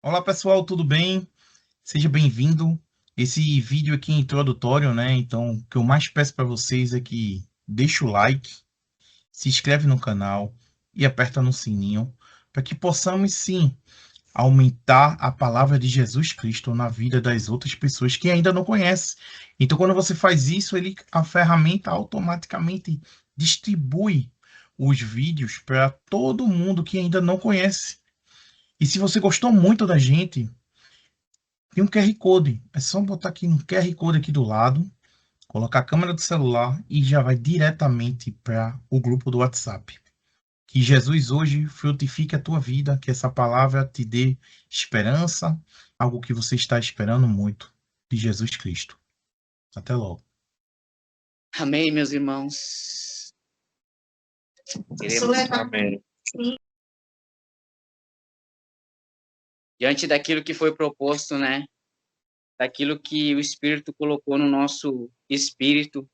Olá pessoal, tudo bem? Seja bem-vindo. Esse vídeo aqui é introdutório, né? Então, o que eu mais peço para vocês é que deixe o like, se inscreve no canal e aperta no sininho para que possamos sim aumentar a palavra de Jesus Cristo na vida das outras pessoas que ainda não conhecem. Então, quando você faz isso, a ferramenta automaticamente distribui os vídeos para todo mundo que ainda não conhece. E se você gostou muito da gente, tem um QR Code. É só botar aqui no QR Code aqui do lado, colocar a câmera do celular e já vai diretamente para o grupo do WhatsApp. Que Jesus hoje frutifique a tua vida, que essa palavra te dê esperança, algo que você está esperando muito de Jesus Cristo. Até logo. Amém, meus irmãos. Amém. Diante daquilo que foi proposto, né? Daquilo que o Espírito colocou no nosso espírito,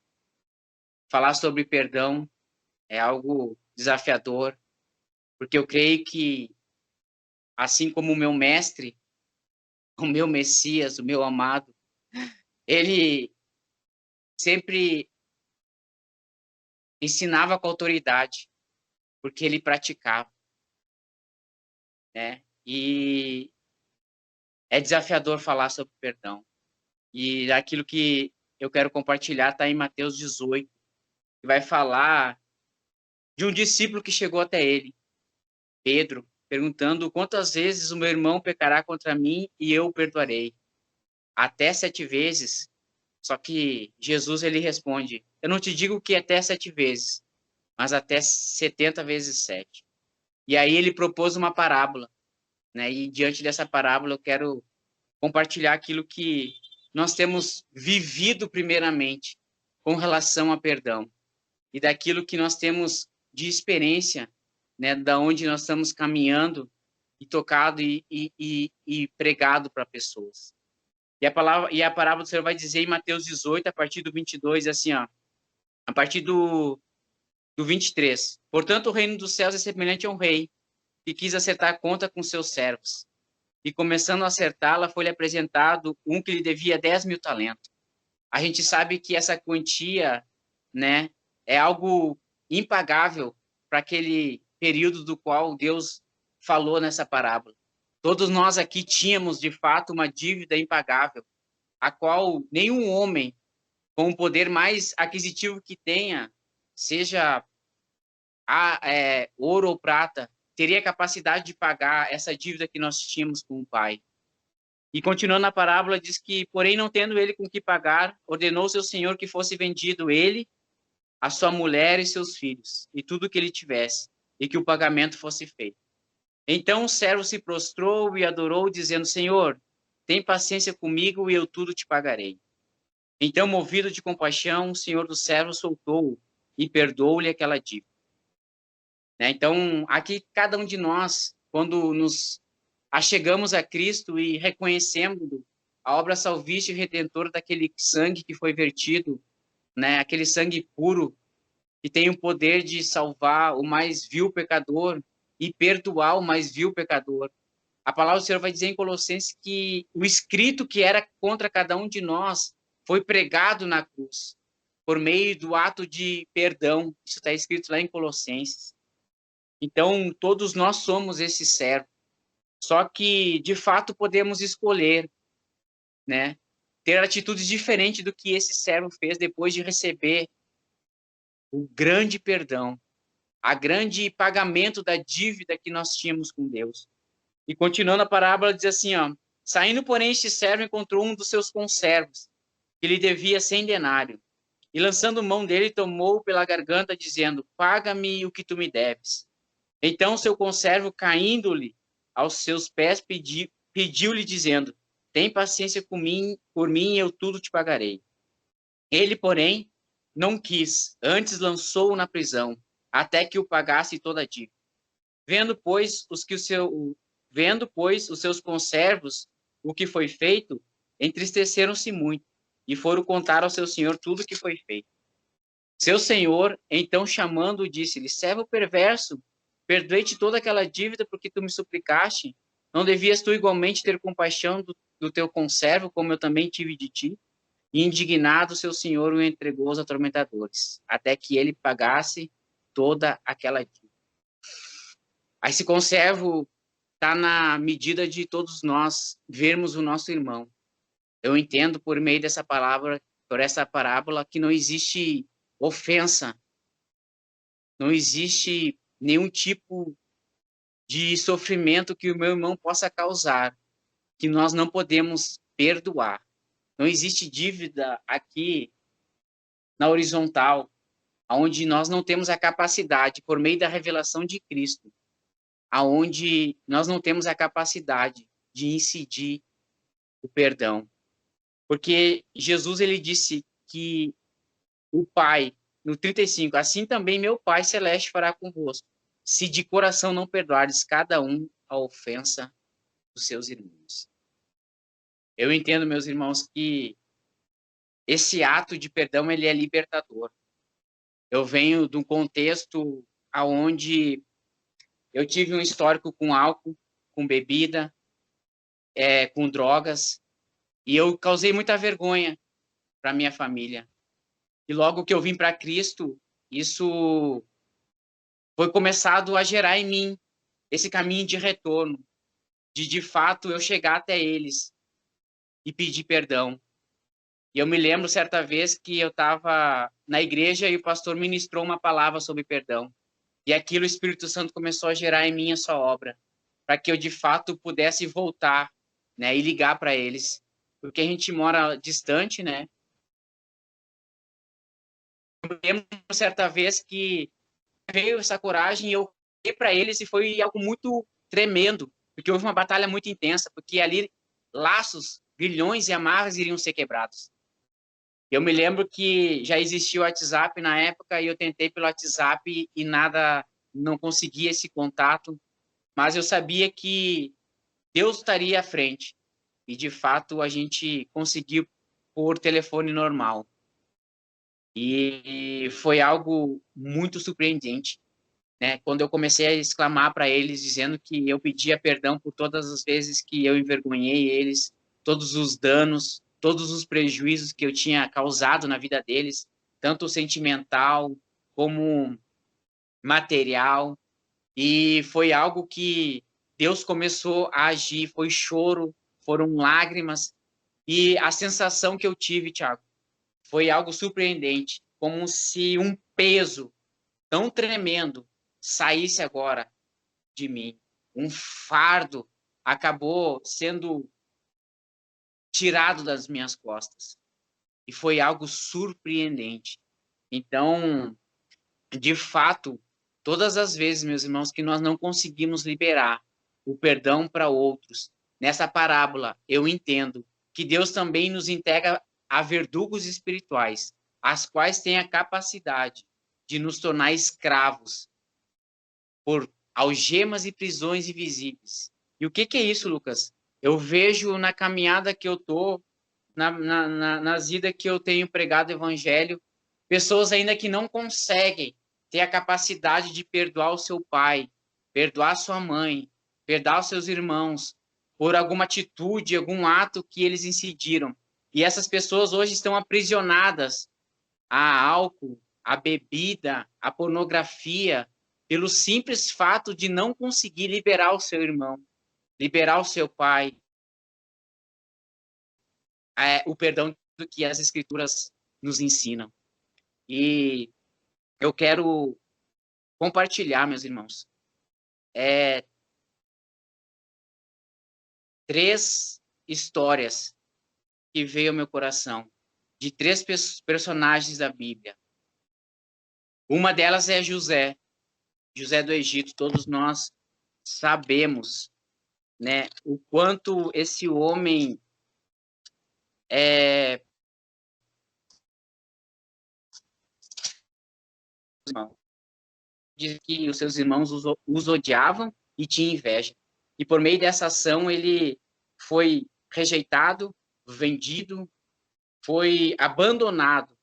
falar sobre perdão é algo desafiador, porque eu creio que, assim como o meu mestre, o meu Messias, o meu amado, ele sempre ensinava com autoridade, porque ele praticava, né? E é desafiador falar sobre perdão. E aquilo que eu quero compartilhar está em Mateus 18, que vai falar de um discípulo que chegou até ele, Pedro, perguntando quantas vezes o meu irmão pecará contra mim e eu o perdoarei. Até 7 vezes. Só que Jesus ele responde: eu não te digo que até 7 vezes, mas até 70 vezes 7. E aí ele propôs uma parábola, né? E diante dessa parábola eu quero compartilhar aquilo que nós temos vivido primeiramente com relação a perdão e daquilo que nós temos de experiência, né, da onde nós estamos caminhando e tocado e pregado para pessoas. E a parábola do Senhor vai dizer em Mateus 18, a partir do 22, assim, ó, a partir do 23. Portanto, o reino dos céus é semelhante a um rei que quis acertar a conta com seus servos. E começando a acertá-la, foi-lhe apresentado um que lhe devia 10.000 talentos. A gente sabe que essa quantia, né, é algo impagável para aquele período do qual Deus falou nessa parábola. Todos nós aqui tínhamos, de fato, uma dívida impagável, a qual nenhum homem, com o poder mais aquisitivo que tenha, seja ouro ou prata, teria capacidade de pagar essa dívida que nós tínhamos com o Pai. E continuando a parábola, diz que, porém, não tendo ele com que pagar, ordenou seu senhor que fosse vendido ele, a sua mulher e seus filhos, e tudo que ele tivesse, e que o pagamento fosse feito. Então o servo se prostrou e adorou, dizendo: Senhor, tem paciência comigo e eu tudo te pagarei. Então, movido de compaixão, o senhor do servo soltou-o e perdoou-lhe aquela dívida. Né? Então, aqui cada um de nós, quando nos achegamos a Cristo e reconhecemos a obra salvífica e redentora daquele sangue que foi vertido, né? Aquele sangue puro que tem o poder de salvar o mais vil pecador e perdoar o mais vil pecador. A palavra do Senhor vai dizer em Colossenses que o escrito que era contra cada um de nós foi pregado na cruz por meio do ato de perdão. Isso está escrito lá em Colossenses. Então, todos nós somos esse servo. Só que, de fato, podemos escolher, né? Ter atitudes diferentes do que esse servo fez depois de receber o grande perdão, a grande pagamento da dívida que nós tínhamos com Deus. E continuando a parábola, diz assim, ó, saindo, porém, este servo encontrou um dos seus conservos, que lhe devia 100 denários, e lançando mão dele, tomou pela garganta, dizendo, paga-me o que tu me deves. Então seu conservo, caindo-lhe aos seus pés, pediu-lhe, dizendo, tem paciência por mim, eu tudo te pagarei. Ele, porém, não quis, antes lançou-o na prisão, até que o pagasse toda a dívida. Vendo, pois, os seus conservos o que foi feito, entristeceram-se muito, e foram contar ao seu senhor tudo o que foi feito. Seu senhor, então chamando-o, disse-lhe, servo perverso, perdoei-te toda aquela dívida porque tu me suplicaste. Não devias tu igualmente ter compaixão do teu conservo, como eu também tive de ti? E indignado, seu senhor o entregou aos atormentadores, até que ele pagasse toda aquela dívida. Aí esse conservo está na medida de todos nós vermos o nosso irmão. Eu entendo por meio dessa palavra, por essa parábola, que não existe ofensa, não existe nenhum tipo de sofrimento que o meu irmão possa causar, que nós não podemos perdoar. Não existe dívida aqui na horizontal, onde nós não temos a capacidade, por meio da revelação de Cristo, aonde nós não temos a capacidade de incidir o perdão. Porque Jesus, ele disse que o Pai, no 35, assim também meu Pai Celeste fará convosco, se de coração não perdoares cada um a ofensa dos seus irmãos. Eu entendo, meus irmãos, que esse ato de perdão, ele é libertador. Eu venho de um contexto aonde eu tive um histórico com álcool, com bebida, com drogas, e eu causei muita vergonha para minha família. E logo que eu vim para Cristo, isso foi começado a gerar em mim esse caminho de retorno, de fato eu chegar até eles e pedir perdão. E eu me lembro certa vez que eu estava na igreja e o pastor ministrou uma palavra sobre perdão. E aquilo o Espírito Santo começou a gerar em mim a sua obra, para que eu de fato pudesse voltar, né, e ligar para eles, porque a gente mora distante, né? Eu lembro certa vez que veio essa coragem e eu fui para eles e foi algo muito tremendo, porque houve uma batalha muito intensa, porque ali laços, grilhões e amarras iriam ser quebrados. Eu me lembro que já existia o WhatsApp na época e eu tentei pelo WhatsApp e nada, não conseguia esse contato, mas eu sabia que Deus estaria à frente. E de fato a gente conseguiu por telefone normal. E foi algo muito surpreendente, né? Quando eu comecei a exclamar para eles dizendo que eu pedia perdão por todas as vezes que eu envergonhei eles, todos os danos, todos os prejuízos que eu tinha causado na vida deles, tanto sentimental como material, e foi algo que Deus começou a agir, foi choro, foram lágrimas, e a sensação que eu tive, Thiago, foi algo surpreendente, como se um peso tão tremendo saísse agora de mim. Um fardo acabou sendo tirado das minhas costas. E foi algo surpreendente. Então, de fato, todas as vezes, meus irmãos, que nós não conseguimos liberar o perdão para outros, nessa parábola, eu entendo que Deus também nos entrega a verdugos espirituais, as quais têm a capacidade de nos tornar escravos por algemas e prisões invisíveis. E o que é isso, Lucas? Eu vejo na caminhada que eu estou, nas idas que eu tenho pregado o evangelho, pessoas ainda que não conseguem ter a capacidade de perdoar o seu pai, perdoar sua mãe, perdoar os seus irmãos, por alguma atitude, algum ato que eles incidiram. E essas pessoas hoje estão aprisionadas a álcool, a bebida, a pornografia, pelo simples fato de não conseguir liberar o seu irmão, liberar o seu pai, o perdão do que as escrituras nos ensinam. E eu quero compartilhar, meus irmãos, três histórias que veio ao meu coração, de três personagens da Bíblia. Uma delas é José, José do Egito. Todos nós sabemos, né, o quanto esse homem diz que os seus irmãos os odiavam e tinha inveja. E por meio dessa ação ele foi rejeitado, vendido, foi abandonado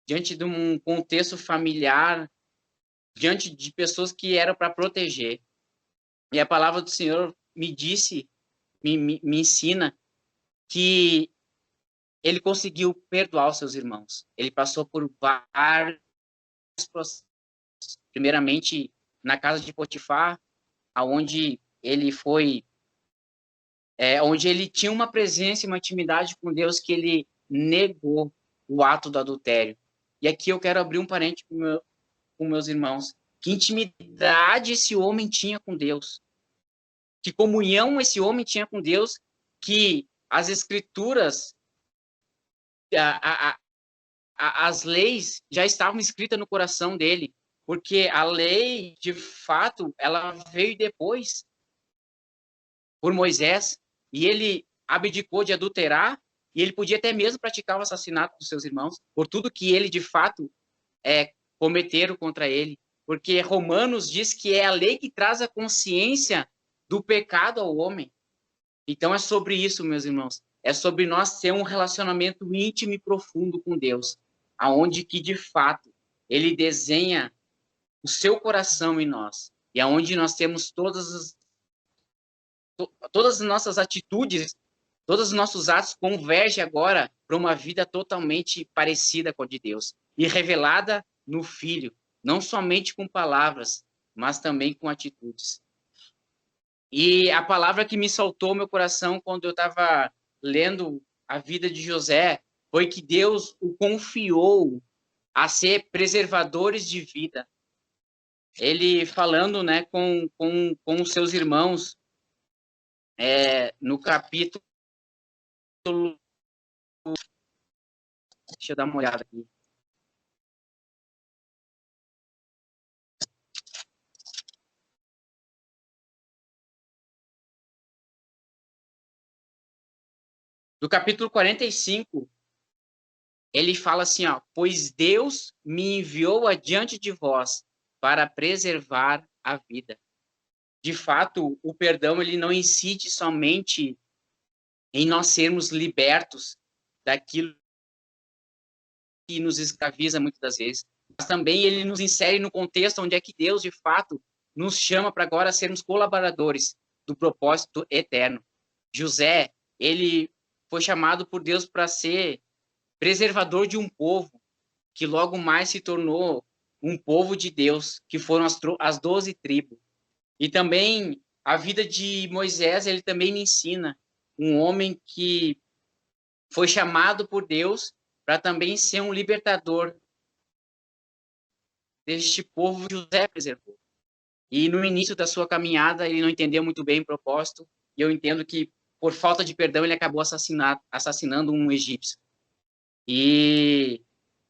diante de um contexto familiar, diante de pessoas que eram para proteger. E a palavra do Senhor me disse, me ensina que ele conseguiu perdoar os seus irmãos. Ele passou por vários processos. Primeiramente, na casa de Potifar, aonde ele foi, onde ele tinha uma presença e uma intimidade com Deus que ele negou o ato do adultério. E aqui eu quero abrir um parênteses com meus irmãos. Que intimidade esse homem tinha com Deus. Que comunhão esse homem tinha com Deus, que as escrituras, as leis já estavam escritas no coração dele, porque a lei, de fato, ela veio depois por Moisés, e ele abdicou de adulterar, e ele podia até mesmo praticar o assassinato dos seus irmãos, por tudo que ele, de fato, cometeram contra ele. Porque Romanos diz que é a lei que traz a consciência do pecado ao homem. Então é sobre isso, meus irmãos. É sobre nós ter um relacionamento íntimo e profundo com Deus, aonde que, de fato, ele desenha o seu coração em nós, e aonde nós temos todas as nossas atitudes, todos os nossos atos convergem agora para uma vida totalmente parecida com a de Deus, e revelada no Filho, não somente com palavras, mas também com atitudes. E a palavra que me saltou ao meu coração quando eu estava lendo a vida de José foi que Deus o confiou a ser preservadores de vida. Ele falando, né, com os seus irmãos, no capítulo... Deixa eu dar uma olhada aqui. Do capítulo 45, ele fala assim, ó, pois Deus me enviou adiante de vós para preservar a vida. De fato, o perdão, ele não incide somente em nós sermos libertos daquilo que nos escraviza muitas das vezes, mas também ele nos insere no contexto onde é que Deus, de fato, nos chama para agora sermos colaboradores do propósito eterno. José, ele foi chamado por Deus para ser preservador de um povo que logo mais se tornou um povo de Deus, que foram as 12 tribos. E também a vida de Moisés, ele também me ensina um homem que foi chamado por Deus para também ser um libertador deste povo que José preservou. E no início da sua caminhada, ele não entendeu muito bem o propósito, e eu entendo que, por falta de perdão, ele acabou assassinando um egípcio. E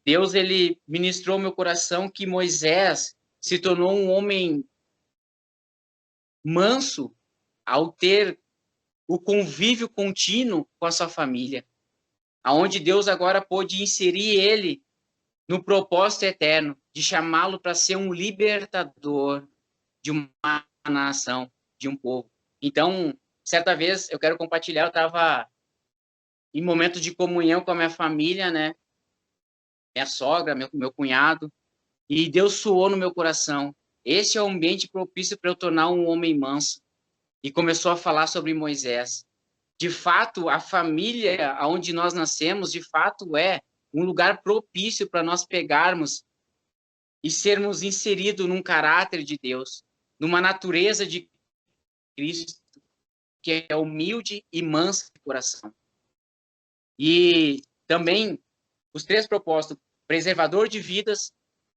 Deus, ele ministrou meu coração que Moisés se tornou um homem manso ao ter o convívio contínuo com a sua família, aonde Deus agora pôde inserir ele no propósito eterno, de chamá-lo para ser um libertador de uma nação, de um povo. Então, certa vez, eu quero compartilhar, eu estava em momento de comunhão com a minha família, né? Minha sogra, meu cunhado, e Deus soou no meu coração. Esse é o ambiente propício para eu tornar um homem manso. E começou a falar sobre Moisés. De fato, a família onde nós nascemos, de fato, é um lugar propício para nós pegarmos e sermos inseridos num caráter de Deus, numa natureza de Cristo, que é humilde e manso de coração. E também os 3 propósitos: preservador de vidas,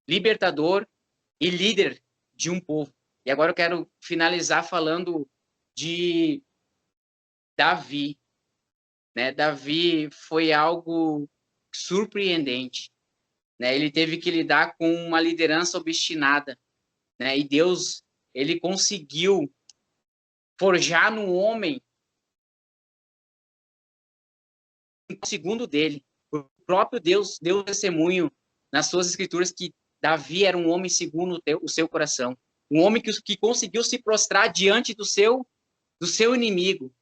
libertador e líder de um povo. E agora eu quero finalizar falando de Davi. Né? Davi foi algo surpreendente. Né? Ele teve que lidar com uma liderança obstinada. Né? E Deus, ele conseguiu forjar no homem segundo dele. O próprio Deus deu testemunho nas suas escrituras que Davi era um homem segundo o seu coração. Um homem que conseguiu se prostrar diante do seu inimigo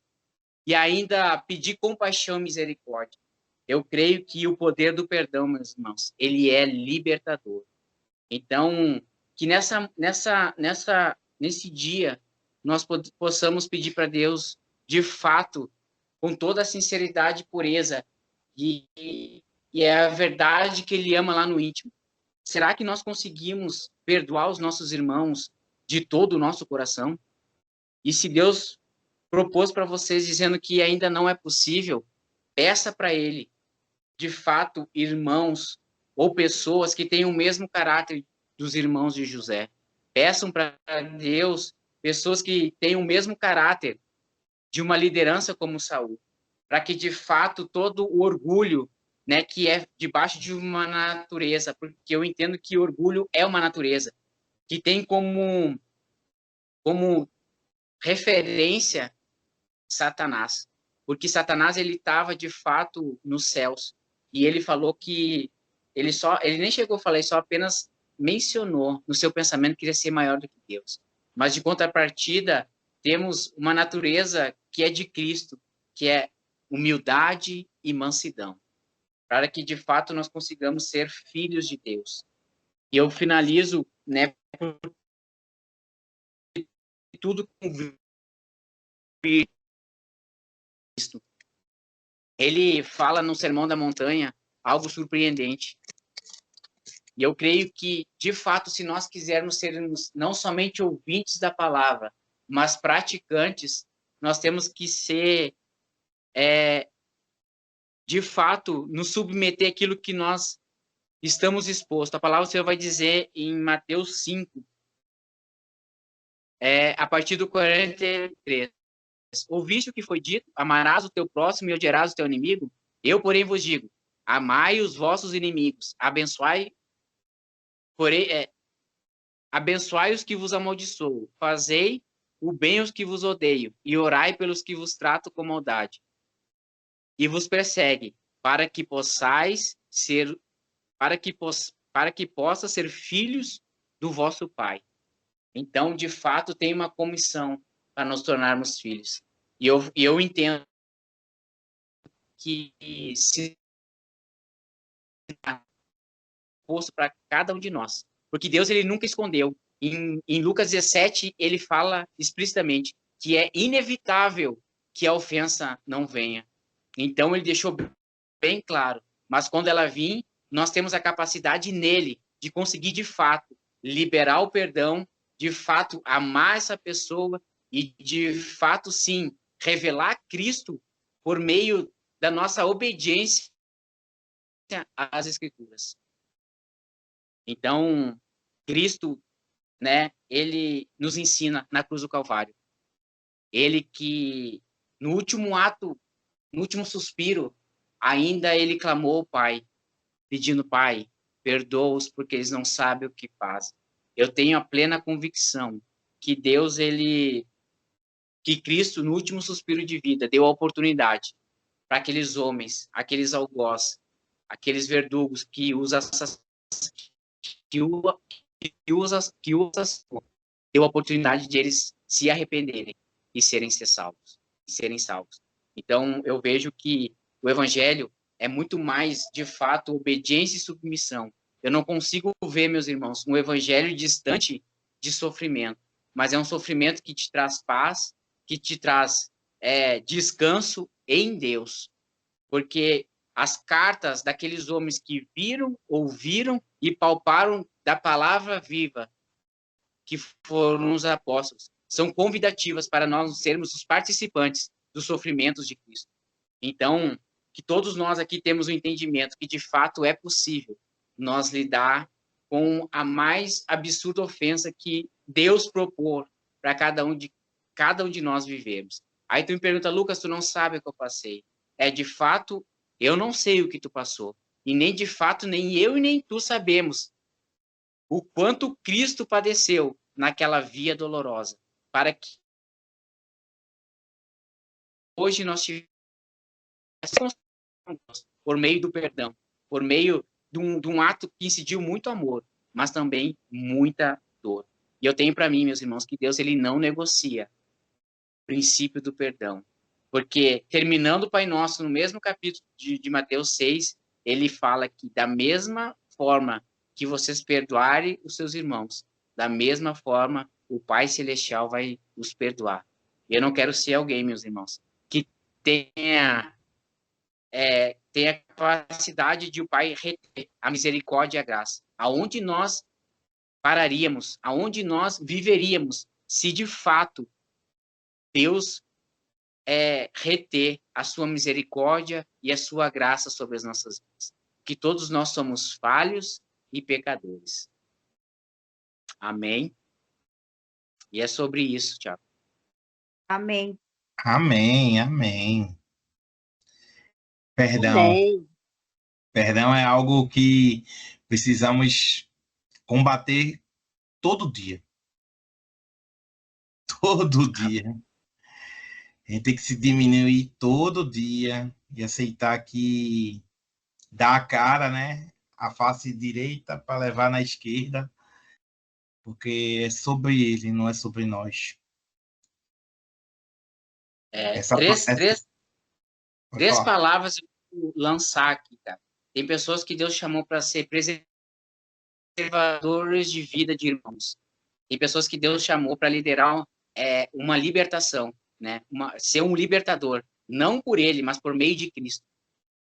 e ainda pedir compaixão e misericórdia. Eu creio que o poder do perdão, meus irmãos, ele é libertador. Então, que nesse dia nós possamos pedir para Deus, de fato, com toda a sinceridade e pureza, e é a verdade que Ele ama lá no íntimo. Será que nós conseguimos perdoar os nossos irmãos de todo o nosso coração? E se Deus propôs para vocês dizendo que ainda não é possível, peça para Ele, de fato, irmãos ou pessoas que tenham o mesmo caráter dos irmãos de José. Peçam para Deus pessoas que tenham o mesmo caráter de uma liderança como Saul, para que de fato todo o orgulho, né, que é debaixo de uma natureza, porque eu entendo que orgulho é uma natureza que tem como referência Satanás, porque Satanás ele estava de fato nos céus e ele falou que ele nem chegou a falar, ele só apenas mencionou no seu pensamento que queria ser maior do que Deus. Mas de contrapartida, temos uma natureza que é de Cristo, que é humildade e mansidão, para que de fato nós consigamos ser filhos de Deus. E eu finalizo, né, por tudo com Cristo. Ele fala no Sermão da Montanha algo surpreendente. E eu creio que, de fato, se nós quisermos ser não somente ouvintes da palavra, mas praticantes, nós temos que ser, de fato, nos submeter àquilo que nós estamos expostos. A palavra do Senhor vai dizer em Mateus 5, a partir do 43. Ouviste o que foi dito? Amarás o teu próximo e odiarás o teu inimigo? Eu, porém, vos digo, amai os vossos inimigos, abençoai, porém, abençoai os que vos amaldiçoam, fazei o bem aos que vos odeiam, e orai pelos que vos tratam com maldade. E vos persegue, para que possais ser, para que possa ser filhos do vosso Pai. Então, de fato, tem uma comissão para nos tornarmos filhos. E eu entendo que se posto para cada um de nós. Porque Deus ele nunca escondeu. Em Lucas 17, ele fala explicitamente que é inevitável que a ofensa não venha. Então, ele deixou bem claro. Mas quando ela vir, nós temos a capacidade nele de conseguir, de fato, liberar o perdão, de fato, amar essa pessoa e, de fato, sim, revelar Cristo por meio da nossa obediência às Escrituras. Então, Cristo, né, ele nos ensina na cruz do Calvário. Ele que, no último ato, no último suspiro, ainda ele clamou ao Pai, pedindo, Pai, perdoa-os porque eles não sabem o que fazem. Eu tenho a plena convicção que Deus, que Cristo, no último suspiro de vida, deu a oportunidade para aqueles homens, aqueles algozes, aqueles verdugos que usam deu a oportunidade de eles se arrependerem e serem salvos. Então, eu vejo que o evangelho é muito mais, de fato, obediência e submissão. Eu não consigo ver, meus irmãos, um evangelho distante de sofrimento, mas é um sofrimento que te traz paz, que te traz descanso em Deus. Porque as cartas daqueles homens que viram, ouviram e palparam da palavra viva, que foram os apóstolos, são convidativas para nós sermos os participantes dos sofrimentos de Cristo. Então, que todos nós aqui temos o entendimento que, de fato, é possível nós lidar com a mais absurda ofensa que Deus propôs para cada um de nós vivermos. Aí tu me pergunta, Lucas, tu não sabe o que eu passei. De fato, eu não sei o que tu passou. E nem de fato, nem eu e nem tu sabemos o quanto Cristo padeceu naquela via dolorosa, para que hoje nós tivéssemos por meio do perdão, por meio de um ato que incidiu muito amor, mas também muita dor. E eu tenho para mim, meus irmãos, que Deus ele não negocia o princípio do perdão. Porque, terminando o Pai Nosso, no mesmo capítulo de Mateus 6, ele fala que da mesma forma que vocês perdoarem os seus irmãos, da mesma forma o Pai Celestial vai nos perdoar. E eu não quero ser alguém, meus irmãos, que tenha a capacidade de o Pai reter a misericórdia e a graça. Aonde nós pararíamos, aonde nós viveríamos, se de fato Deus reter a sua misericórdia e a sua graça sobre as nossas vidas. Que todos nós somos falhos e pecadores. Amém? E é sobre isso, Tiago. Amém. Amém, amém. Perdão. Amém. Perdão é algo que precisamos combater todo dia. Todo dia. A gente tem que se diminuir todo dia e aceitar que dá a cara, né? A face direita para levar na esquerda, porque é sobre ele, não é sobre nós. Três palavras eu vou lançar aqui, cara. Tem pessoas que Deus chamou para ser preservadores de vida de irmãos. Tem pessoas que Deus chamou para liderar uma libertação, né? Ser um libertador, não por ele, mas por meio de Cristo.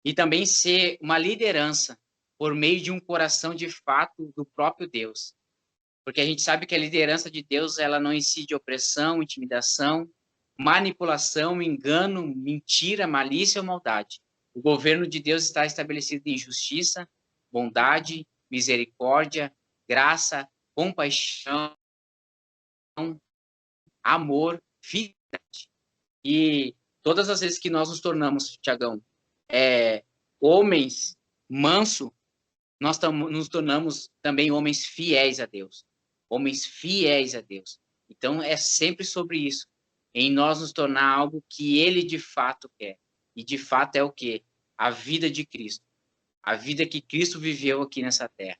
E também ser uma liderança por meio de um coração de fato do próprio Deus. Porque a gente sabe que a liderança de Deus, ela não incide opressão, intimidação, manipulação, engano, mentira, malícia ou maldade. O governo de Deus está estabelecido em justiça, bondade, misericórdia, graça, compaixão, amor, fidelidade. E todas as vezes que nós nos tornamos, Tiagão, homens manso, nós nos tornamos também homens fiéis a Deus. Homens fiéis a Deus. Então, é sempre sobre isso. Em nós nos tornar algo que Ele de fato quer. E de fato é o quê? A vida de Cristo. A vida que Cristo viveu aqui nessa terra.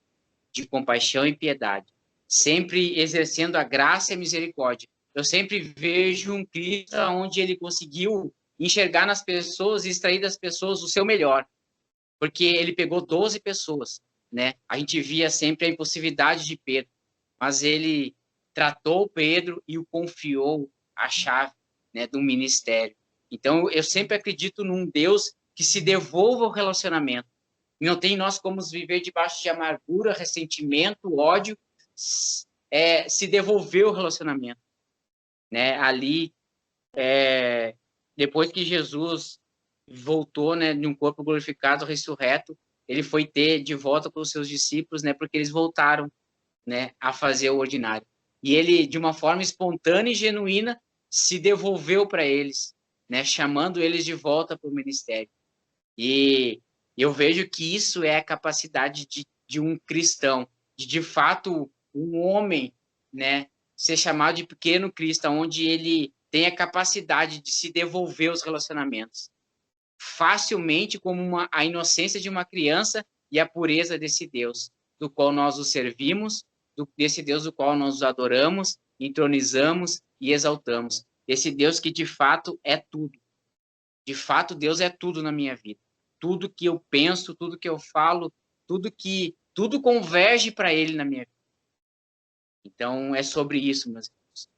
De compaixão e piedade. Sempre exercendo a graça e a misericórdia. Eu sempre vejo um Cristo onde Ele conseguiu enxergar nas pessoas e extrair das pessoas o seu melhor. Porque Ele pegou 12 pessoas, né? A gente via sempre a impulsividade de Pedro. Mas Ele tratou Pedro e o confiou a chave, né, do ministério. Então, eu sempre acredito num Deus que se devolva o relacionamento. E não tem nós como viver debaixo de amargura, ressentimento, ódio, se devolver o relacionamento. Né? Ali, depois que Jesus voltou, né, de um corpo glorificado, ressurreto, ele foi ter de volta com os seus discípulos, né, porque eles voltaram, né, a fazer o ordinário. E ele, de uma forma espontânea e genuína, se devolveu para eles, né, chamando eles de volta para o ministério. E eu vejo que isso é a capacidade de um cristão, de fato, um homem, né, ser chamado de pequeno Cristo, onde ele tem a capacidade de se devolver os relacionamentos facilmente, como a inocência de uma criança e a pureza desse Deus, do qual nós o servimos, desse Deus do qual nós o adoramos, entronizamos e exaltamos. Esse Deus que, de fato, é tudo. De fato, Deus é tudo na minha vida. Tudo que eu penso, tudo que eu falo, tudo converge para Ele na minha vida. Então, é sobre isso, meus irmãos.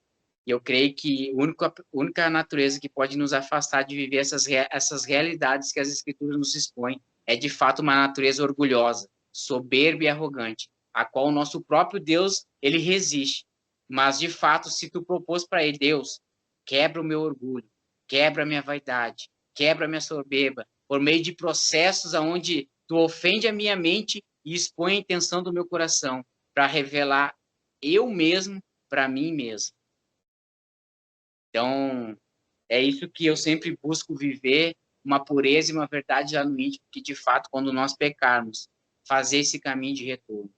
E eu creio que a única natureza que pode nos afastar de viver essas realidades que as Escrituras nos expõem é, de fato, uma natureza orgulhosa, soberba e arrogante, a qual o nosso próprio Deus, ele resiste. Mas, de fato, se tu propôs para ele, Deus, quebra o meu orgulho, quebra a minha vaidade, quebra a minha soberba, por meio de processos onde tu ofende a minha mente e expõe a intenção do meu coração para revelar eu mesmo para mim mesmo. Então, é isso que eu sempre busco viver, uma pureza e uma verdade já no íntimo, que de fato, quando nós pecarmos, fazer esse caminho de retorno,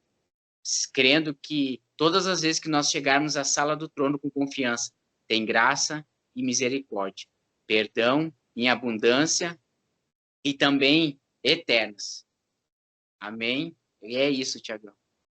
crendo que todas as vezes que nós chegarmos à sala do trono com confiança, tem graça e misericórdia, perdão em abundância e também eternas. Amém? E é isso, Tiagão.